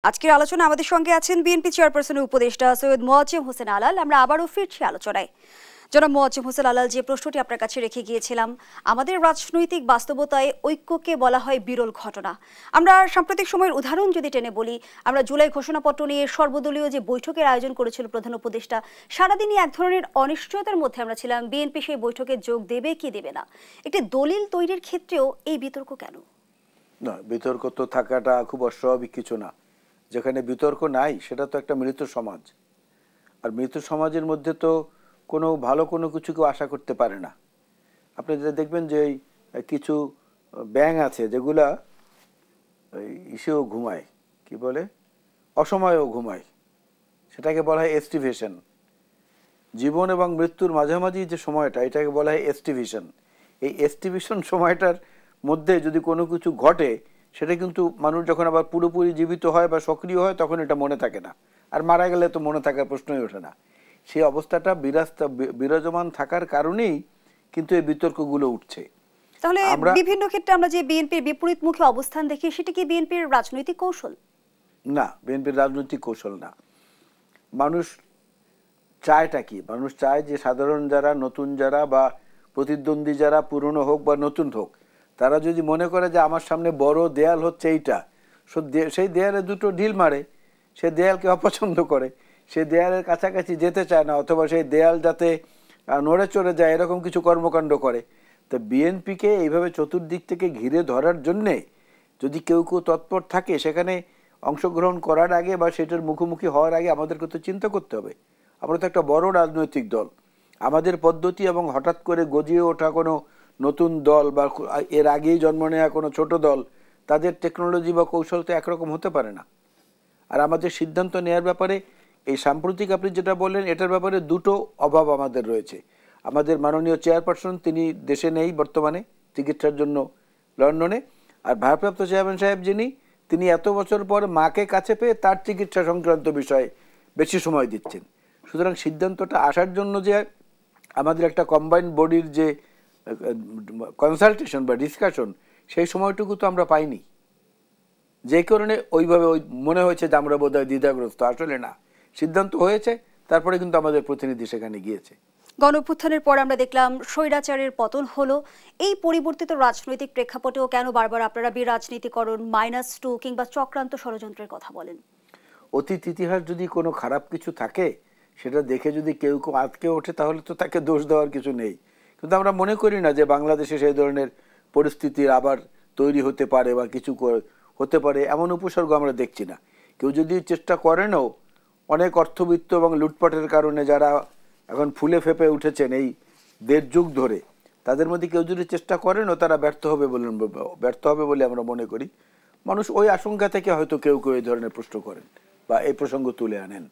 আজকের আলোচনা আমাদের সঙ্গে আছেন বিএনপি চেয়ারপারসনের উপদেষ্টা সৈয়দ মোয়াজ্জেম হোসেন আলাল। আমরা আবারও ফিরছি আলোচনায়। জনাব মোয়াজ্জেম হোসেন আলাল, যে প্রশ্নটি আপনার কাছে রেখে গিয়েছিলাম, আমাদের রাজনৈতিক বাস্তবতায় ঐক্যকে বলা হয় বিরল ঘটনা। আমরা সাম্প্রতিক সময়ের উদাহরণ যদি টেনে বলি, আমরা জুলাই ঘোষণাপত্র নিয়ে সর্বদলীয় যে বৈঠকের আয়োজন করেছিল প্রধান উপদেষ্টা, সারাদিনই এক ধরনের অনিশ্চয়তার মধ্যে আমরা ছিলাম বিএনপি সেই বৈঠকে যোগ দেবে কি দেবে না। একটি দলিল তৈরির ক্ষেত্রেও এই বিতর্ক কেন? না, বিতর্ক তো থাকাটা খুব অস্বাভাবিক কিছু না। যেখানে বিতর্ক নাই সেটা তো একটা মৃত সমাজ, আর মৃত সমাজের মধ্যে তো কোনো ভালো কোনো কিছু কেউ আশা করতে পারে না। আপনি যে দেখবেন যে কিছু ব্যাঙ আছে যেগুলা ইসেও ঘুমায়, কি বলে, অসময়েও ঘুমায়, সেটাকে বলা হয় এস্টিভেশন। জীবন এবং মৃত্যুর মাঝামাঝি যে সময়টা, এটাকে বলা হয় এস্টিভেশন। এই এস্টিভেশন সময়টার মধ্যে যদি কোনো কিছু ঘটে, সেটা কিন্তু মানুষ যখন আবার পুরোপুরি জীবিত হয় বা সক্রিয় হয় তখন এটা মনে থাকে না, আর মারা গেলে তো মনে থাকার প্রশ্নই ওঠে না। সেই অবস্থাটা বিরাজমান থাকার কারণেই কিন্তু এই বিতর্কগুলো উঠছে। তাহলে বিভিন্ন ক্ষেত্রে আমরা যে বিএনপির বিপরীতমুখী অবস্থান দেখি, সেটা কি বিএনপির রাজনৈতিক কৌশল? না, বিএনপির রাজনৈতিক কৌশল না। মানুষ চায়টা কি? মানুষ চায় যে সাধারণ যারা, নতুন যারা বা প্রতিদ্বন্দ্বী যারা, পুরনো হোক বা নতুন হোক, তারা যদি মনে করে যে আমার সামনে বড় দেয়াল হচ্ছে এইটা, সেই দেয়ালে দুটো ঢিল মারে, সে দেয়ালকে অপছন্দ করে, সে দেয়ালের কাছাকাছি যেতে চায় না, অথবা সেই দেয়াল যাতে নড়ে চড়ে যায় এরকম কিছু কর্মকাণ্ড করে। তো বিএনপিকে এইভাবে চতুর্দিক থেকে ঘিরে ধরার জন্যে যদি কেউ কেউ তৎপর থাকে, সেখানে অংশগ্রহণ করার আগে বা সেটার মুখোমুখি হওয়ার আগে আমাদেরকে তো চিন্তা করতে হবে। আমরা তো একটা বড় রাজনৈতিক দল, আমাদের পদ্ধতি এবং হঠাৎ করে গজিয়ে ওঠা কোনো নতুন দল বা এর আগেই জন্ম নেওয়া কোনো ছোট দল, তাদের টেকনোলজি বা কৌশল তো একরকম হতে পারে না। আর আমাদের সিদ্ধান্ত নেওয়ার ব্যাপারে এই সাম্প্রতিক আপনি যেটা বললেন, এটার ব্যাপারে দুটো অভাব আমাদের রয়েছে। আমাদের মাননীয় চেয়ারপারসন, তিনি দেশে নেই বর্তমানে, চিকিৎসার জন্য লন্ডনে। আর ভারপ্রাপ্ত চেয়ারম্যান সাহেব যিনি, তিনি এত বছর পর মাকে কাছে পেয়ে তার চিকিৎসা সংক্রান্ত বিষয়ে বেশি সময় দিচ্ছেন। সুতরাং সিদ্ধান্তটা আসার জন্য যে আমাদের একটা কম্বাইন্ড বডির যে কনসালটেশন বা ডিসকাশন, সেই সময়টুকু তো আমরা পাইনি, যে কারণে ওইভাবে মনে হয়েছে যে আমরা বোধহয় দ্বিধাগ্রস্ত। আসলে না, সিদ্ধান্ত হয়েছে, তারপরে কিন্তু আমাদের প্রতিনিধি সেখানে গিয়েছে। গণঅভ্যুত্থানের পর আমরা দেখলাম স্বৈরাচারের পতন হলো। এই পরিবর্তিত রাজনৈতিক প্রেক্ষাপটেও কেন বারবার আপনারা বিরাজনীতিকরণ, -2 কিংবা চক্রান্ত ষড়যন্ত্রের কথা বলেন? অতীত ইতিহাস যদি কোনো খারাপ কিছু থাকে, সেটা দেখে যদি কেউ কেউ আটকে ওঠে, তাহলে তো তাকে দোষ দেওয়ার কিছু নেই। কিন্তু আমরা মনে করি না যে বাংলাদেশে সেই ধরনের পরিস্থিতির আবার তৈরি হতে পারে বা কিছু হতে পারে, এমন উপসর্গ আমরা দেখছি না। কেউ যদি চেষ্টা করেনও, অনেক অর্থবিত্ত এবং লুটপাটের কারণে যারা এখন ফুলে ফেপে উঠেছেন এই 1.5 যুগ ধরে, তাদের মধ্যে কেউ যদি চেষ্টা করেনও, তারা ব্যর্থ হবে বলে আমরা মনে করি। মানুষ ওই আশঙ্কা থেকে হয়তো কেউ কেউ এই ধরনের প্রশ্ন করেন বা এই প্রসঙ্গ তুলে আনেন।